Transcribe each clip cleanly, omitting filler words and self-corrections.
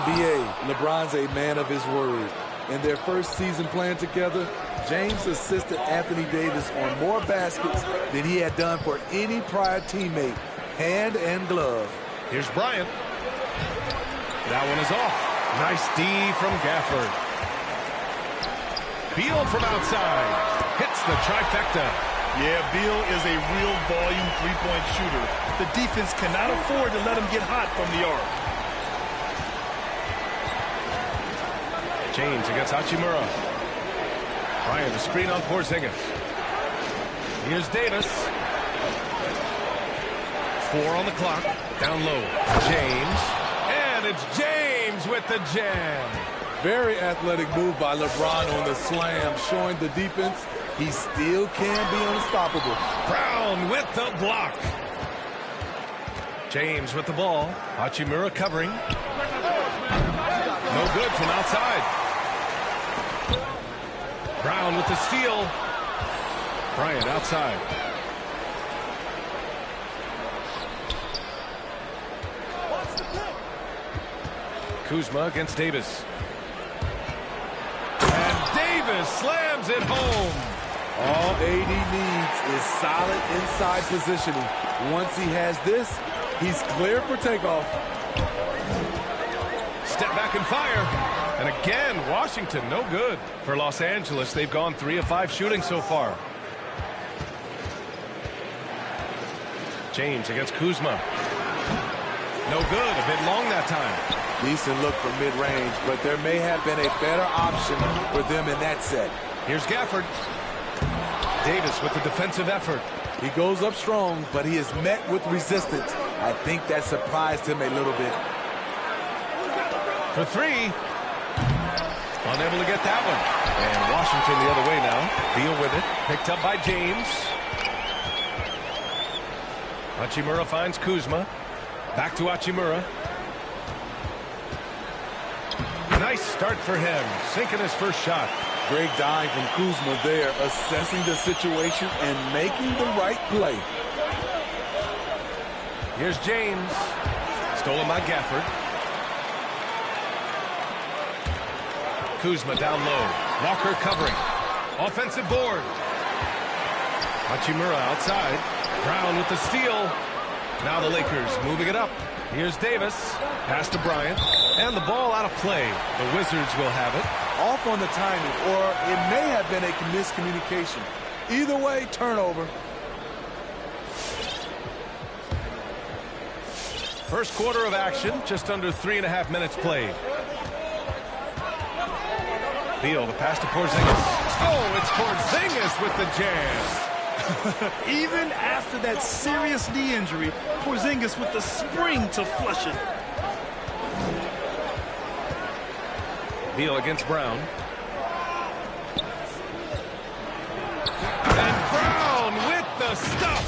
NBA, LeBron's a man of his word. In their first season playing together, James assisted Anthony Davis on more baskets than he had done for any prior teammate, hand and glove. Here's Bryant. That one is off. Nice D from Gafford. Beal from outside. Hits the trifecta. Yeah, Beal is a real volume three-point shooter. The defense cannot afford to let him get hot from the arc. James against Hachimura. Bryant, the screen on Porzingis. Here's Davis. 4 on the clock. Down low. James. And it's James with the jam. Very athletic move by LeBron on the slam, showing the defense he still can be unstoppable. Brown with the block. James with the ball. Hachimura covering. No good from outside. Brown with the steal. Bryant outside. Kuzma against Davis. And Davis slams it home. All AD needs is solid inside positioning. Once he has this, he's clear for takeoff. Step back and fire. And again, Washington, no good. For Los Angeles, they've gone 3 of 5 shooting so far. James against Kuzma. No good, a bit long that time. Decent look from mid-range, but there may have been a better option for them in that set. Here's Gafford. Davis with the defensive effort. He goes up strong, but he is met with resistance. I think that surprised him a little bit. For 3. Unable to get that one. And Washington the other way now. Beal with it. Picked up by James. Hachimura finds Kuzma. Back to Hachimura. Nice start for him. Sinking his first shot. Great dive from Kuzma there, assessing the situation and making the right play. Here's James. Stolen by Gafford. Kuzma down low. Walker covering. Offensive board. Hachimura outside. Brown with the steal. Now the Lakers moving it up. Here's Davis. Pass to Bryant. And the ball out of play. The Wizards will have it. Off on the timing, or it may have been a miscommunication. Either way, turnover. First quarter of action, just under 3.5 minutes played. Beal, the pass to Porzingis. Oh, it's Porzingis with the jam. Even after that serious knee injury, Porzingis with the spring to flush it. Beal against Brown. And Brown with the stuff.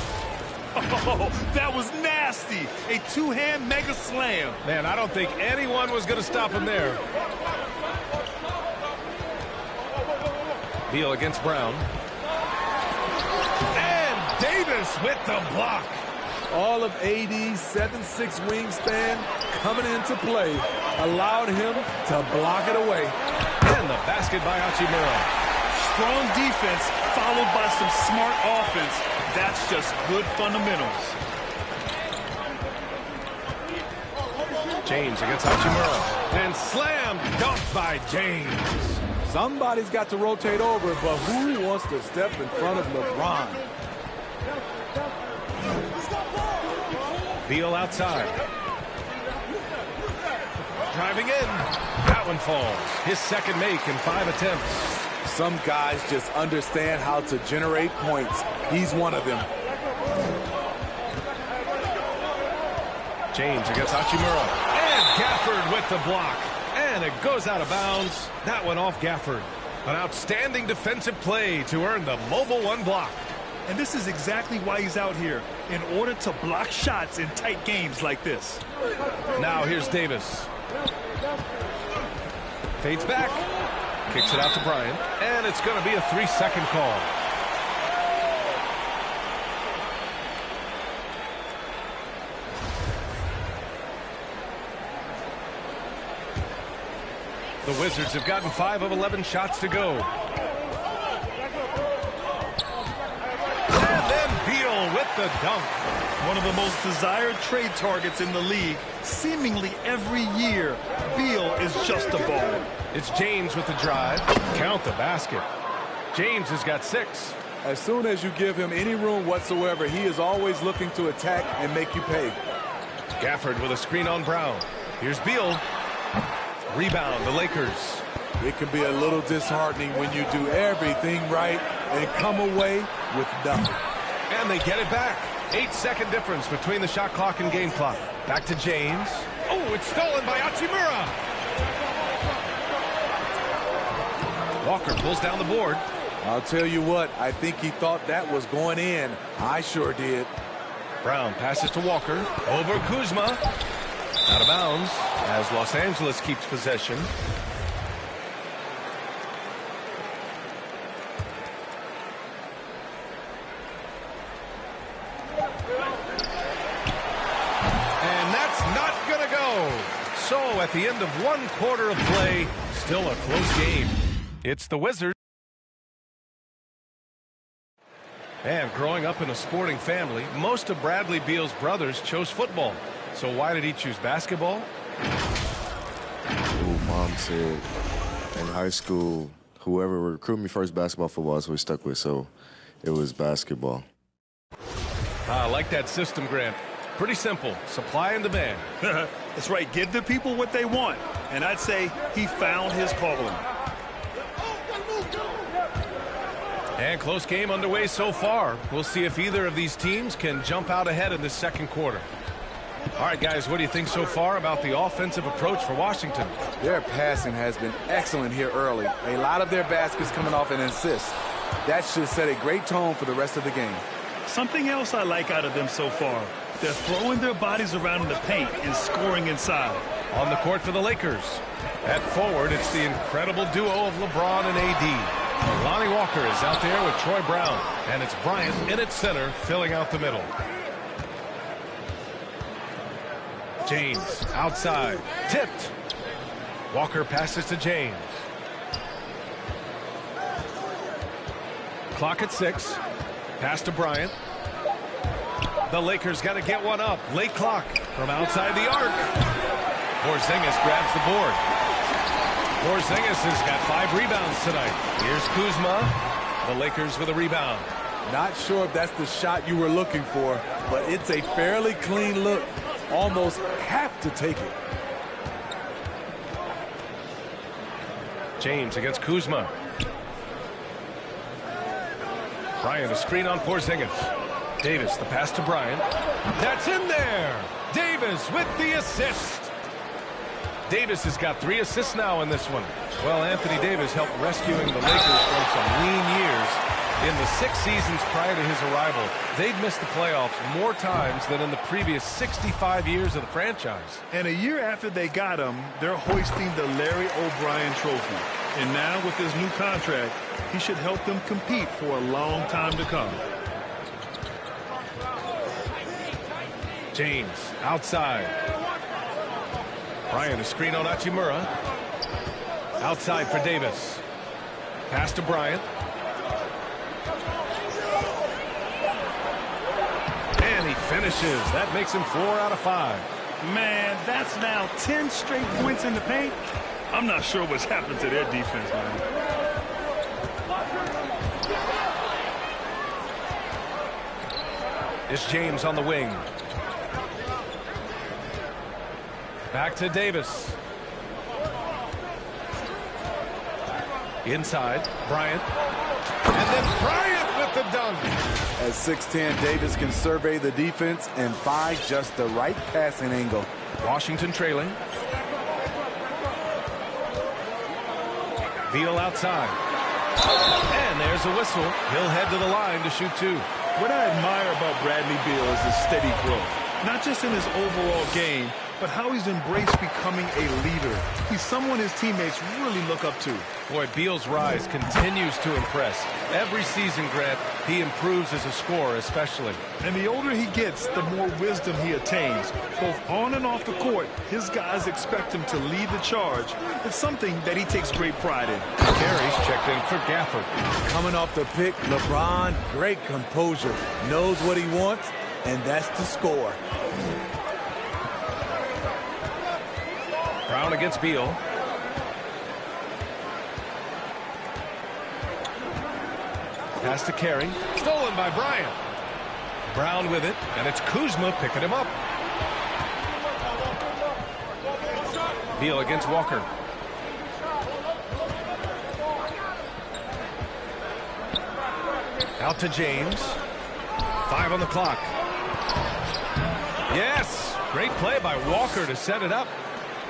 Oh, that was nasty. A two-hand mega slam. Man, I don't think anyone was going to stop him there. Beal against Brown. And Davis with the block. All of AD's 7'6" wingspan coming into play allowed him to block it away. And the basket by Hachimura. Strong defense followed by some smart offense. That's just good fundamentals. James against Hachimura. And slam dunked by James. Somebody's got to rotate over, but who wants to step in front of LeBron? Beal outside. Driving in. That one falls. His second make in 5 attempts. Some guys just understand how to generate points. He's one of them. James against Hachimura. And Gafford with the block. And it goes out of bounds. That one off Gafford. An outstanding defensive play to earn the mobile 1 block. And this is exactly why he's out here, in order to block shots in tight games like this. Now here's Davis. Fades back. Kicks it out to Bryant. And it's going to be a 3-second call. The Wizards have gotten 5 of 11 shots to go. And then Beal with the dunk. One of the most desired trade targets in the league. Seemingly every year, Beal is just a ball. It's James with the drive. Count the basket. James has got 6. As soon as you give him any room whatsoever, he is always looking to attack and make you pay. Gafford with a screen on Brown. Here's Beal. Rebound, the Lakers. It can be a little disheartening when you do everything right and come away with nothing. And they get it back. 8-second difference between the shot clock and game clock. Back to James. Oh, it's stolen by Hachimura. Walker pulls down the board. I'll tell you what, I think he thought that was going in. I sure did. Brown passes to Walker. Over Kuzma. Out of bounds as Los Angeles keeps possession. And that's not going to go. So at the end of 1 quarter of play, still a close game. It's the Wizards. And growing up in a sporting family, most of Bradley Beal's brothers chose football. So why did he choose basketball? Mom said in high school, whoever would recruit me first, basketball, football is what we stuck with. So it was basketball. I like that system, Grant. Pretty simple. Supply and demand. That's right. Give the people what they want. And I'd say he found his calling. And close game underway so far. We'll see if either of these teams can jump out ahead in this second quarter. All right, guys, what do you think so far about the offensive approach for Washington? Their passing has been excellent here early. A lot of their baskets coming off an assist. That should set a great tone for the rest of the game. Something else I like out of them so far. They're throwing their bodies around in the paint and scoring inside. On the court for the Lakers. At forward, it's the incredible duo of LeBron and AD. Lonnie Walker is out there with Troy Brown. And it's Bryant in at center, filling out the middle. James outside. Tipped. Walker passes to James. Clock at 6. Pass to Bryant. The Lakers got to get one up. Late clock from outside the arc. Porzingis grabs the board. Porzingis has got 5 rebounds tonight. Here's Kuzma. The Lakers with a rebound. Not sure if that's the shot you were looking for, but it's a fairly clean look. Almost have to take it. James against Kuzma. Bryant, a screen on Porzingis. Davis, the pass to Bryant. That's in there. Davis with the assist. Davis has got 3 assists now in this one. Well, Anthony Davis helped rescuing the Lakers from some lean years. In the 6 seasons prior to his arrival, they'd missed the playoffs more times than in the previous 65 years of the franchise. And a year after they got him, they're hoisting the Larry O'Brien trophy. And now with his new contract, he should help them compete for a long time to come. James outside. Bryant, a screen on Hachimura. Outside for Davis. Pass to Bryant. And he finishes. That makes him 4 out of 5. Man, that's now 10 straight points in the paint. I'm not sure what's happened to their defense, man. It's James on the wing. Back to Davis. Inside, Bryant. And then Bryant with the dunk. At 6'10", Davis can survey the defense and find just the right passing angle. Washington trailing. Beal outside. And there's a whistle. He'll head to the line to shoot 2. What I admire about Bradley Beal is his steady growth. Not just in his overall game, but how he's embraced becoming a leader. He's someone his teammates really look up to. Boy, Beal's rise continues to impress. Every season, Grant, he improves as a scorer especially. And the older he gets, the more wisdom he attains. Both on and off the court, his guys expect him to lead the charge. It's something that he takes great pride in. Carey's checked in for Gafford. Coming off the pick, LeBron, great composure. Knows what he wants, and that's to score. Brown against Beal. Pass to Carey. Stolen by Bryant. Brown with it, and it's Kuzma picking him up. Beal against Walker. Out to James. 5 on the clock. Yes! Great play by Walker to set it up.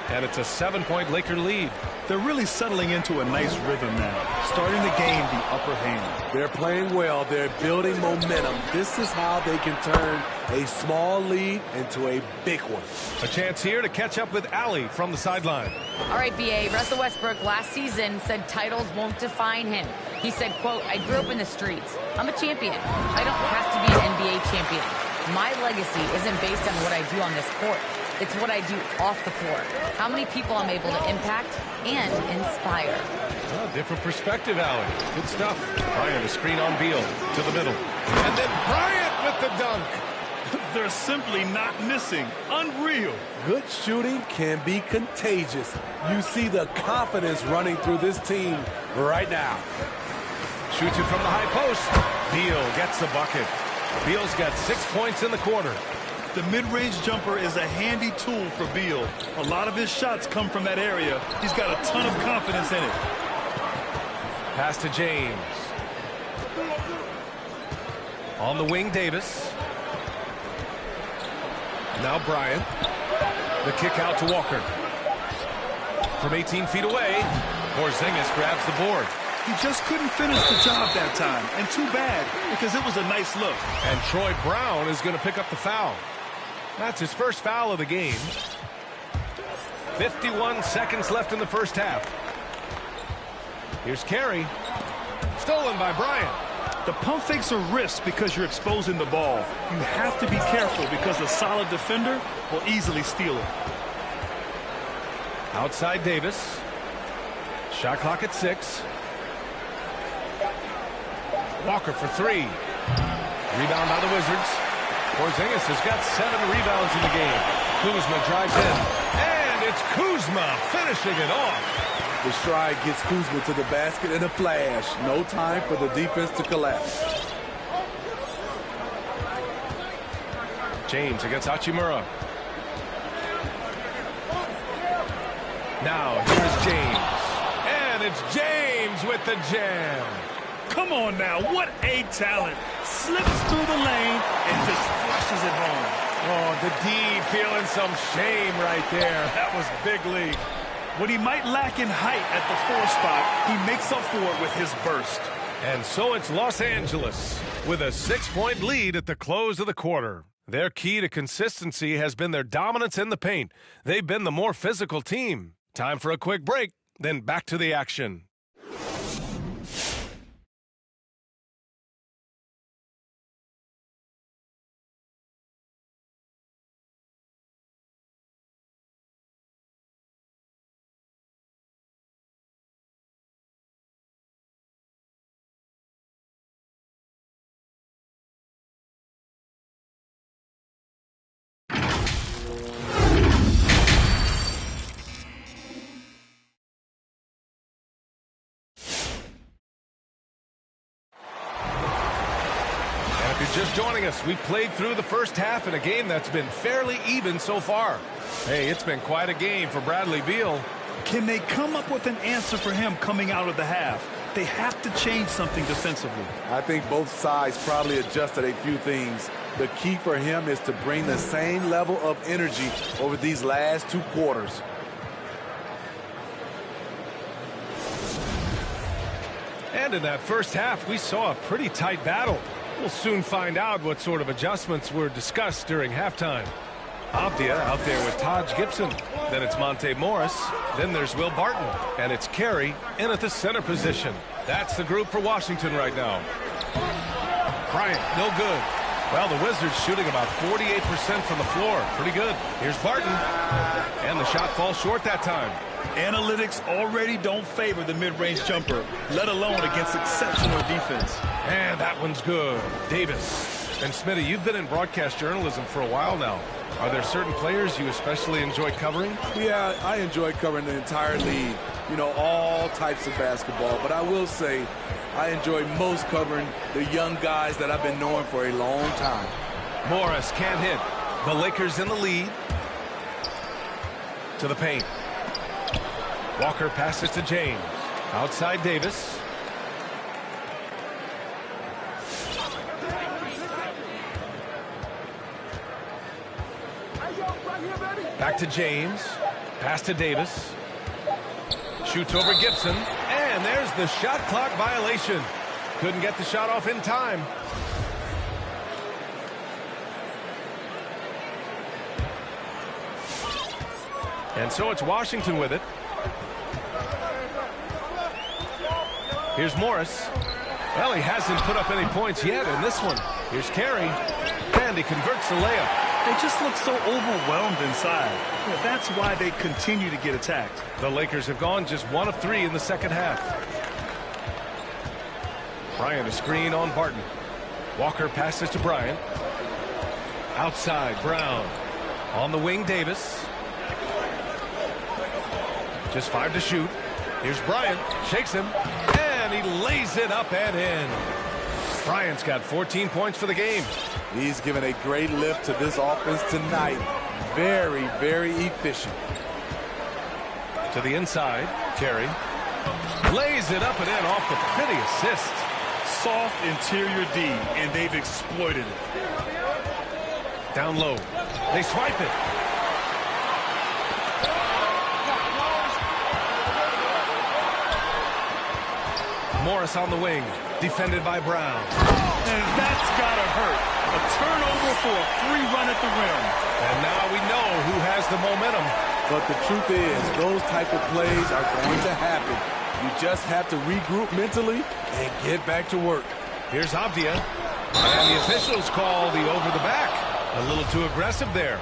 And it's a 7-point Laker lead. They're really settling into a nice rhythm now, starting to gain the upper hand. They're playing well. They're building momentum. This is how they can turn a small lead into a big one. A chance here to catch up with Allie from the sideline. All right, B.A. Russell Westbrook last season said titles won't define him. He said, quote, "I grew up in the streets. I'm a champion. I don't have to be an NBA champion. My legacy isn't based on what I do on this court. It's what I do off the court. How many people I'm able to impact and inspire." Well, different perspective, Allie. Good stuff. Bryant, a screen on Beal to the middle. And then Bryant with the dunk. They're simply not missing. Unreal. Good shooting can be contagious. You see the confidence running through this team right now. Shoots it from the high post. Beal gets the bucket. Beal's got 6 points in the quarter. The mid-range jumper is a handy tool for Beal. A lot of his shots come from that area. He's got a ton of confidence in it. Pass to James. On the wing, Davis. Now Bryant. The kick out to Walker. From 18 feet away, Porzingis grabs the board. He just couldn't finish the job that time, and too bad, because it was a nice look. And Troy Brown is going to pick up the foul. That's his first foul of the game. 51 seconds left in the first half. Here's Carey. Stolen by Bryant. The pump fakes are risks because you're exposing the ball. You have to be careful because a solid defender will easily steal it. Outside Davis. Shot clock at 6. Walker for 3. Rebound by the Wizards. Porzingis has got 7 rebounds in the game. Kuzma drives in. And it's Kuzma finishing it off. The stride gets Kuzma to the basket in a flash. No time for the defense to collapse. James against Hachimura. Now here's James. And it's James with the jam. Come on now, what a talent. Slips through the lane and just flushes it home. Oh, the D feeling some shame right there. That was big league. What he might lack in height at the 4 spot, he makes up for it with his burst. And so it's Los Angeles with a 6-point lead at the close of the quarter. Their key to consistency has been their dominance in the paint. They've been the more physical team. Time for a quick break, then back to the action. Just joining us, we played through the first half in a game that's been fairly even so far. Hey, it's been quite a game for Bradley Beal. Can they come up with an answer for him coming out of the half? They have to change something defensively. I think both sides probably adjusted a few things. The key for him is to bring the same level of energy over these last 2 quarters. And in that first half, we saw a pretty tight battle. We'll soon find out what sort of adjustments were discussed during halftime. Avdia out there with Taj Gibson. Then it's Monte Morris. Then there's Will Barton. And it's Carey in at the center position. That's the group for Washington right now. Bryant, no good. Well, the Wizards shooting about 48% from the floor. Pretty good. Here's Barton. And the shot falls short that time. Analytics already don't favor the mid-range jumper, let alone against exceptional defense. And that one's good. Davis. And Smitty, you've been in broadcast journalism for a while now. Are there certain players you especially enjoy covering? Yeah, I enjoy covering the entire league, you know, all types of basketball. But I will say I enjoy most covering the young guys that I've been knowing for a long time. Morris can't hit. The Lakers in the lead. To the paint. Walker passes to James. Outside Davis. Back to James. Pass to Davis. Shoots over Gibson. And there's the shot clock violation. Couldn't get the shot off in time. And so it's Washington with it. Here's Morris. Well, he hasn't put up any points yet in this one. Here's Carey. And he converts the layup. They just look so overwhelmed inside. Yeah, that's why they continue to get attacked. The Lakers have gone just 1 of 3 in the second half. Bryant a screen on Barton. Walker passes to Bryant. Outside, Brown. On the wing, Davis. Just 5 to shoot. Here's Bryant. Shakes him. And he lays it up and in. Bryant's got 14 points for the game. He's given a great lift to this offense tonight. Very, very efficient. To the inside, Carey. Lays it up and in off the pretty assist. Soft interior D, and they've exploited it. Down low. They swipe it. Morris on the wing. Defended by Brown. And that's gotta hurt. A turnover for a free run at the rim. And now we know who has the momentum. But the truth is, those type of plays are going to happen. You just have to regroup mentally and get back to work. Here's Avdia. And the officials call the over the back. A little too aggressive there.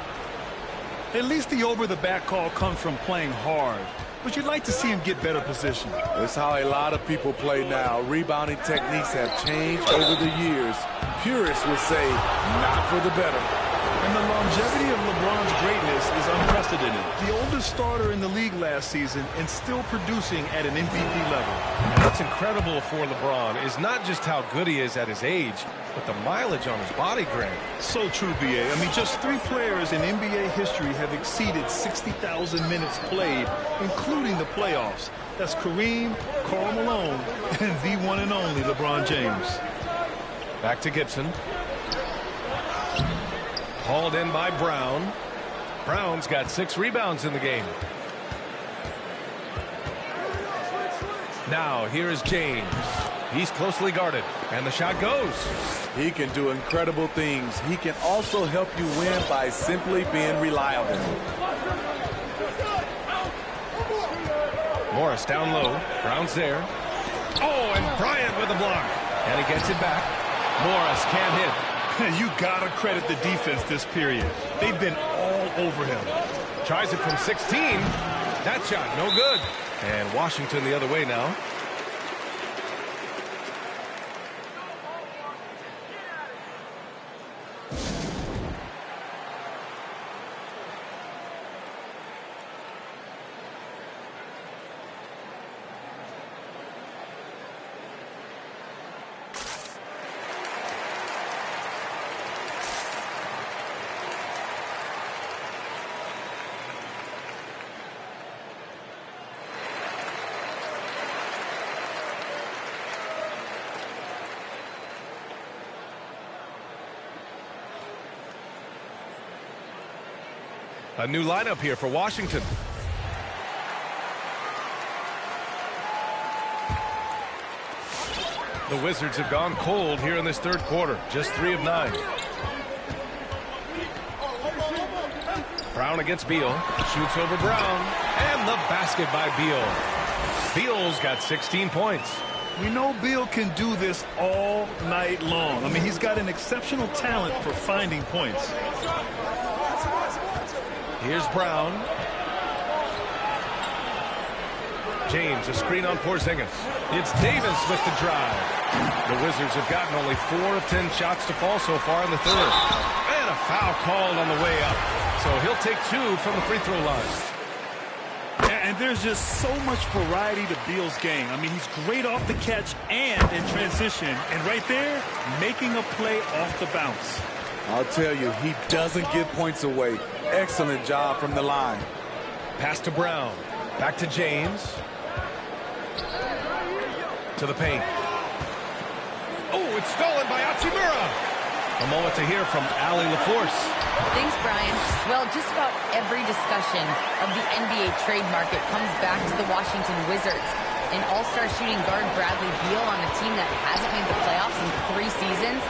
At least the over the back call comes from playing hard. But you'd like to see him get better position. It's how a lot of people play now. Rebounding techniques have changed over the years. Purists would say, not for the better. And the longevity of LeBron's greatness is unprecedented. The oldest starter in the league last season and still producing at an MVP level. And what's incredible for LeBron is not just how good he is at his age, but the mileage on his body, Grant. So true, B.A. I mean, just 3 players in NBA history have exceeded 60,000 minutes played, including the playoffs. That's Kareem, Karl Malone, and the one and only LeBron James. Back to Gibson. Hauled in by Brown. Brown's got 6 rebounds in the game. Now, here is James. He's closely guarded, and the shot goes. He can do incredible things. He can also help you win by simply being reliable. Morris down low. Brown's there. Oh, and Bryant with a block. And he gets it back. Morris can't hit. You gotta credit the defense this period. They've been all over him. Tries it from 16. That shot, no good. And Washington the other way now. A new lineup here for Washington. The Wizards have gone cold here in this third quarter. Just 3 of 9. Brown against Beal. Shoots over Brown. And the basket by Beal. Beal's got 16 points. We know Beal can do this all night long. I mean, he's got an exceptional talent for finding points. Here's Brown. James, a screen on Porzingis. It's Davis with the drive. The Wizards have gotten only 4 of 10 shots to fall so far in the third. And a foul called on the way up. So he'll take 2 from the free throw line. And there's just so much variety to Beal's game. I mean, he's great off the catch and in transition. And right there, making a play off the bounce. I'll tell you, he doesn't give points away. Excellent job from the line. Pass to Brown. Back to James. To the paint. Oh, it's stolen by Hachimura. A moment to hear from Allie LaForce. Thanks, Brian. Well, just about every discussion of the NBA trade market comes back to the Washington Wizards. An all-star shooting guard Bradley Beal on a team that hasn't made the playoffs in 3 seasons.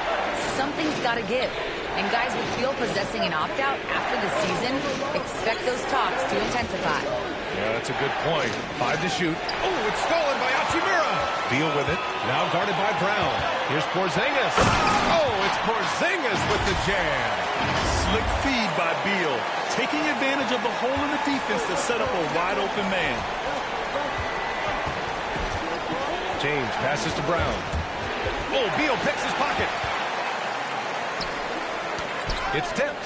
Something's got to give. And guys, with Beal possessing an opt-out after the season, expect those talks to intensify. Yeah, that's a good point. 5 to shoot. Oh, it's stolen by Hachimura. Beal with it. Now guarded by Brown. Here's Porzingis. Oh, it's Porzingis with the jam. Slick feed by Beal, taking advantage of the hole in the defense to set up a wide-open man. James passes to Brown. Oh, Beal picks his pocket. It's tipped.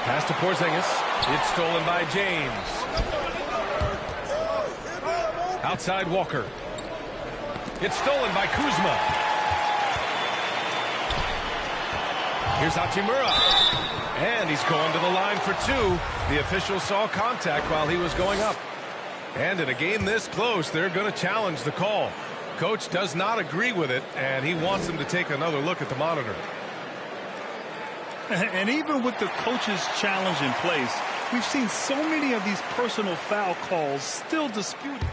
Pass to Porzingis. It's stolen by James. Outside Walker. It's stolen by Kuzma. Here's Hachimura. And he's going to the line for 2. The official saw contact while he was going up. And in a game this close, they're going to challenge the call. Coach does not agree with it, and he wants them to take another look at the monitor. And even with the coach's challenge in place, we've seen so many of these personal foul calls still disputed.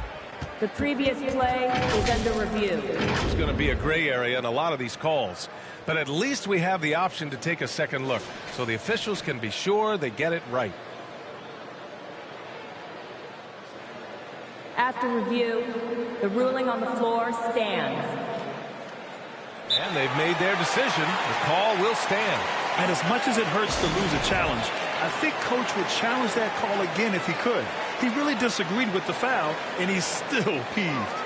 The previous play is under review. There's going to be a gray area in a lot of these calls. But at least we have the option to take a second look, so the officials can be sure they get it right. After review, the ruling on the floor stands. And they've made their decision. The call will stand. And as much as it hurts to lose a challenge, I think Coach would challenge that call again if he could. He really disagreed with the foul, and he's still peeved.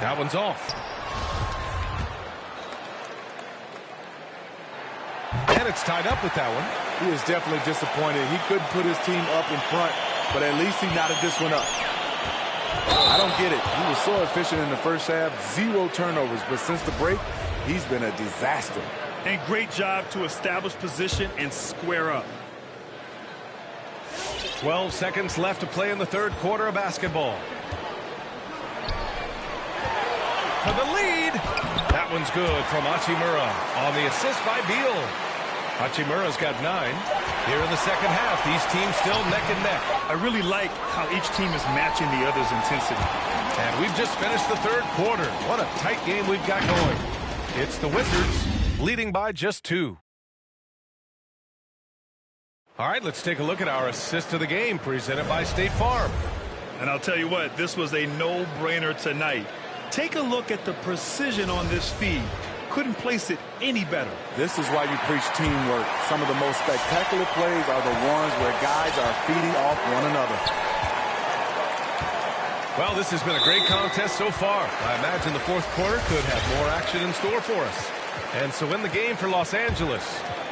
That one's off. And it's tied up with that one. He is definitely disappointed. He couldn't put his team up in front, but at least he knotted this one up. I don't get it. He was so efficient in the first half, 0 turnovers, but since the break, he's been a disaster. And great job to establish position and square up. 12 seconds left to play in the third quarter of basketball. For the lead. That one's good from Hachimura on the assist by Beal. Hachimura's got 9. Here in the second half, these teams still neck and neck. I really like how each team is matching the other's intensity. And we've just finished the third quarter. What a tight game we've got going. It's the Wizards leading by just 2. All right, let's take a look at our assist of the game presented by State Farm. And I'll tell you what, this was a no-brainer tonight. Take a look at the precision on this feed. Couldn't place it any better. This is why you preach teamwork. Some of the most spectacular plays are the ones where guys are feeding off one another. Well, this has been a great contest so far. I imagine the fourth quarter could have more action in store for us. And so in the game for Los Angeles,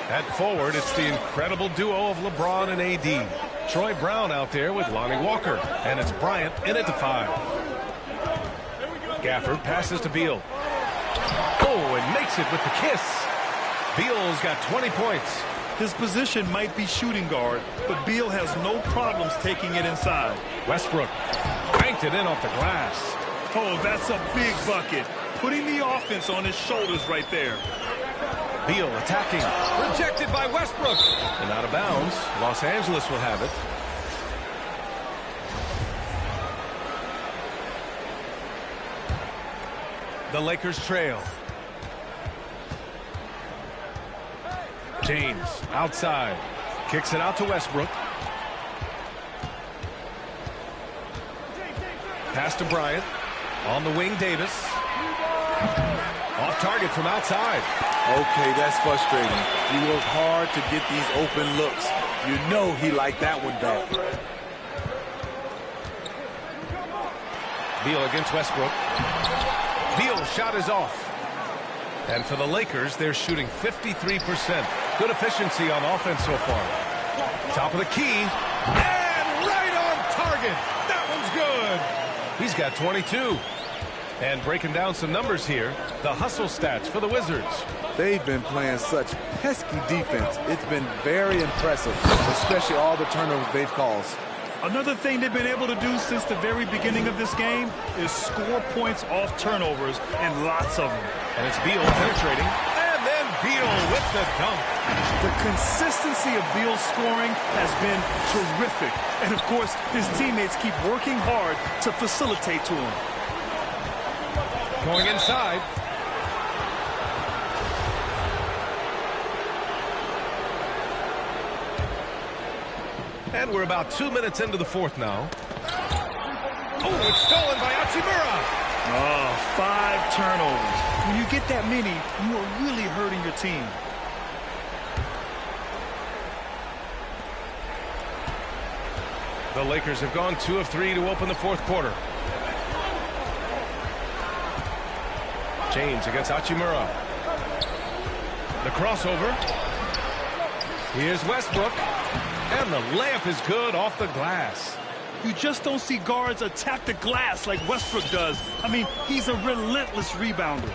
at forward, it's the incredible duo of LeBron and AD. Troy Brown out there with Lonnie Walker. And it's Bryant in at the 5. Gafford passes to Beal. Oh, and makes it with the kiss. Beal's got 20 points. His position might be shooting guard, but Beal has no problems taking it inside. Westbrook banked it in off the glass. Oh, that's a big bucket. Putting the offense on his shoulders right there. Beal attacking. Rejected by Westbrook. And out of bounds. Los Angeles will have it. The Lakers trail. James outside. Kicks it out to Westbrook. Pass to Bryant. On the wing, Davis. Off target from outside. Okay, that's frustrating. He worked hard to get these open looks. You know he liked that one back. Beal against Westbrook. Beal's shot is off. And for the Lakers, they're shooting 53%. Good efficiency on offense so far. Top of the key. And right on target. That one's good. He's got 22. And breaking down some numbers here, the hustle stats for the Wizards. They've been playing such pesky defense. It's been very impressive, especially all the turnovers they've caused. Another thing they've been able to do since the very beginning of this game is score points off turnovers, and lots of them. And it's Beal penetrating, and then Beal with the dunk. The consistency of Beal's scoring has been terrific. And, of course, his teammates keep working hard to facilitate to him. Going inside. And we're about 2 minutes into the fourth now. Oh, it's stolen by Hachimura. Oh, 5 turnovers. When you get that many, you are really hurting your team. The Lakers have gone 2 of 3 to open the fourth quarter. James against Hachimura. The crossover. Here's Westbrook. And the layup is good off the glass. You just don't see guards attack the glass like Westbrook does. I mean, he's a relentless rebounder.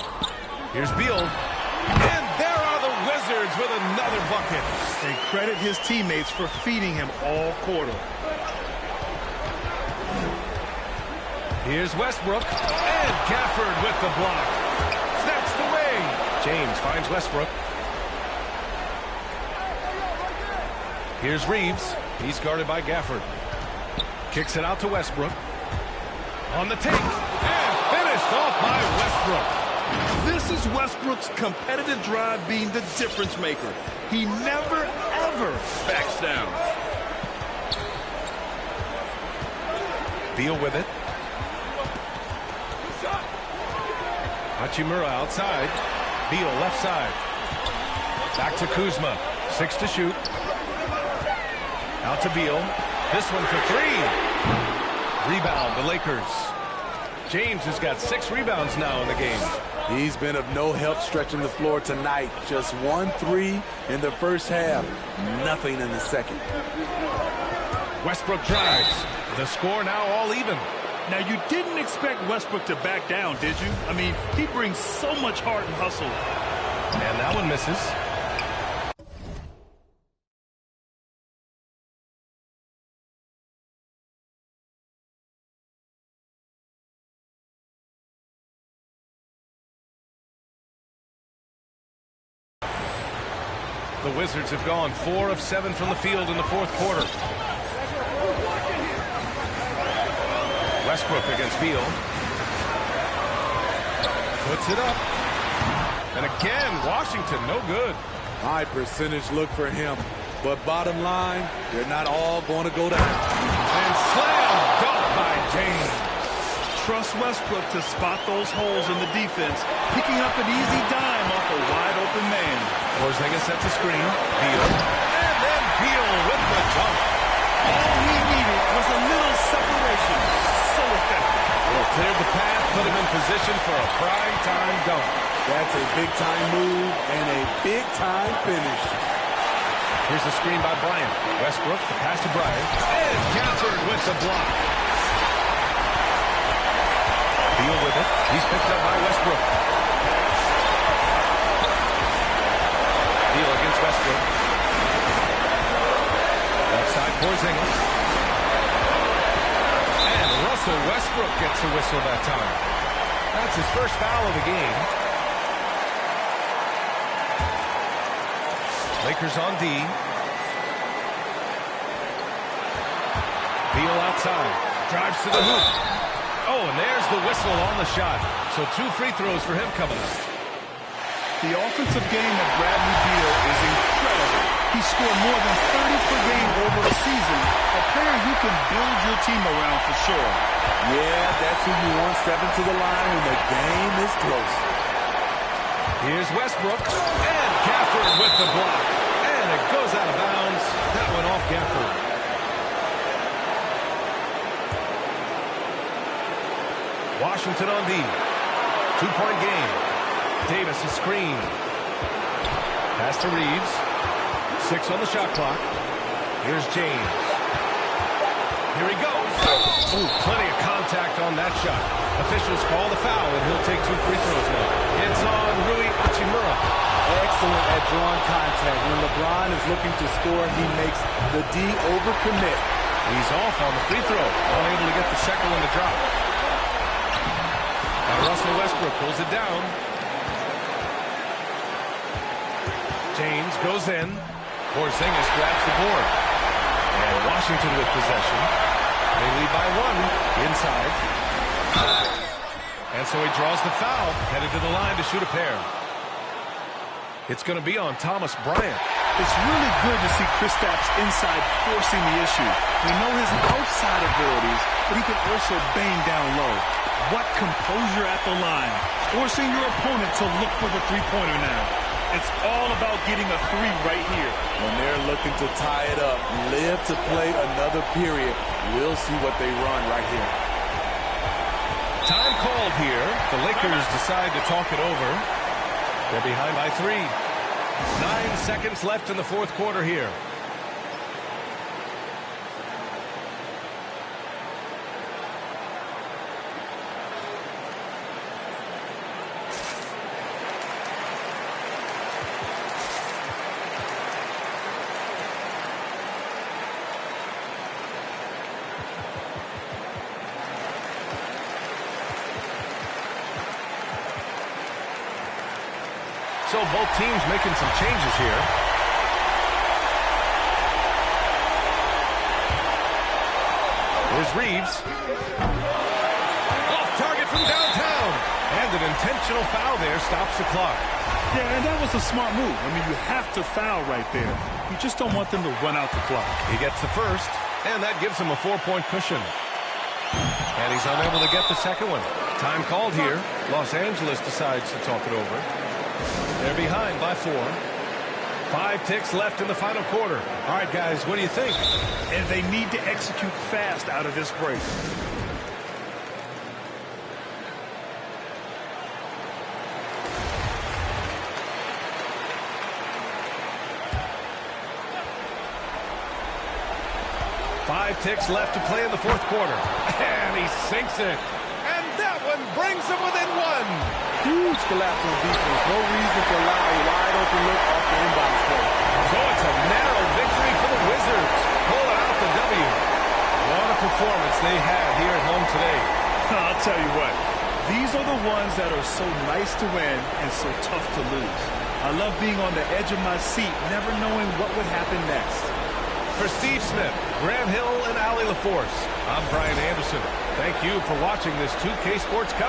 Here's Beal. And there are the Wizards with another bucket. And credit his teammates for feeding him all quarter. Here's Westbrook. And Gafford with the block. Snatched away. James finds Westbrook. Here's Reeves. He's guarded by Gafford. Kicks it out to Westbrook. On the take. And finished off by Westbrook. This is Westbrook's competitive drive being the difference maker. He never, ever backs down. Beal with it. Hachimura outside. Beal left side. Back to Kuzma. 6 to shoot. Out to Beal. This one for 3. Rebound, the Lakers. James has got 6 rebounds now in the game. He's been of no help stretching the floor tonight. Just 1 3 in the first half. Nothing in the second. Westbrook drives. The score now all even. Now, you didn't expect Westbrook to back down, did you? I mean, he brings so much heart and hustle. And that one misses. The Wizards have gone 4 of 7 from the field in the fourth quarter. Westbrook against Beal. Puts it up. And again, Washington, no good. High percentage look for him. But bottom line, they're not all going to go down. And slam dunk by James. Trust Westbrook to spot those holes in the defense, picking up an easy dime off a wide-open man. Porzingis sets a screen. Beal. And then Beal with the dunk. All he needed was a little separation. So effective. Well, cleared the path, put him in position for a prime-time dunk. That's a big-time move and a big-time finish. Here's the screen by Bryant. Westbrook, the pass to Bryant. And Gafford with the block. Beal with it. He's picked up by Westbrook. Beal against Westbrook. Left side, Porzingis. And Russell Westbrook gets the whistle that time. That's his first foul of the game. Lakers on D. Beal outside. Drives to the hoop. Oh, and there's the whistle on the shot. So 2 free throws for him coming up. The offensive game of Bradley Beal is incredible. He scored more than 30 per game over a season. A player you can build your team around for sure. Yeah, that's who you want stepping to the line when the game is close. Here's Westbrook. And Gafford with the block. And it goes out of bounds. That went off Gafford. Washington on D. 2-point game. Davis a screen. Pass to Reeves. 6 on the shot clock. Here's James. Here he goes. Ooh, plenty of contact on that shot. Officials call the foul, and he'll take 2 free throws now. It's on Rui Hachimura. Excellent at drawing contact. When LeBron is looking to score, he makes the D overcommit. He's off on the free throw. Unable to get the second one to drop. Now Russell Westbrook pulls it down. James goes in. Porzingis grabs the board. And Washington with possession. They lead by 1 inside. And so he draws the foul, headed to the line to shoot a pair. It's going to be on Thomas Bryant. It's really good to see Kristaps inside forcing the issue. We know his outside abilities, but he can also bang down low. What composure at the line, forcing your opponent to look for the three-pointer now. It's all about getting a 3 right here. When they're looking to tie it up, live to play another period, we'll see what they run right here. Time called here. The Lakers decide to talk it over. They're behind by 3. 9 seconds left in the fourth quarter here. So both teams making some changes here. Here's Reeves. Off target from downtown. And an intentional foul there stops the clock. Yeah, and that was a smart move. I mean, you have to foul right there. You just don't want them to run out the clock. He gets the first, and that gives him a 4-point cushion. And he's unable to get the second one. Time called here. Los Angeles decides to talk it over. They're behind by 4. 5 ticks left in the final quarter. All right, guys, what do you think? And they need to execute fast out of this break. Five ticks left to play in the fourth quarter. And he sinks it. And that one brings him within 1. Huge collapse on defense. No reason to allow a wide-open look off the inbound play. So it's a narrow victory for the Wizards. Pulling out the W. What a performance they had here at home today. I'll tell you what. These are the ones that are so nice to win and so tough to lose. I love being on the edge of my seat, never knowing what would happen next. For Steve Smith, Grant Hill, and Allie LaForce, I'm Brian Anderson. Thank you for watching this 2K Sports coverage.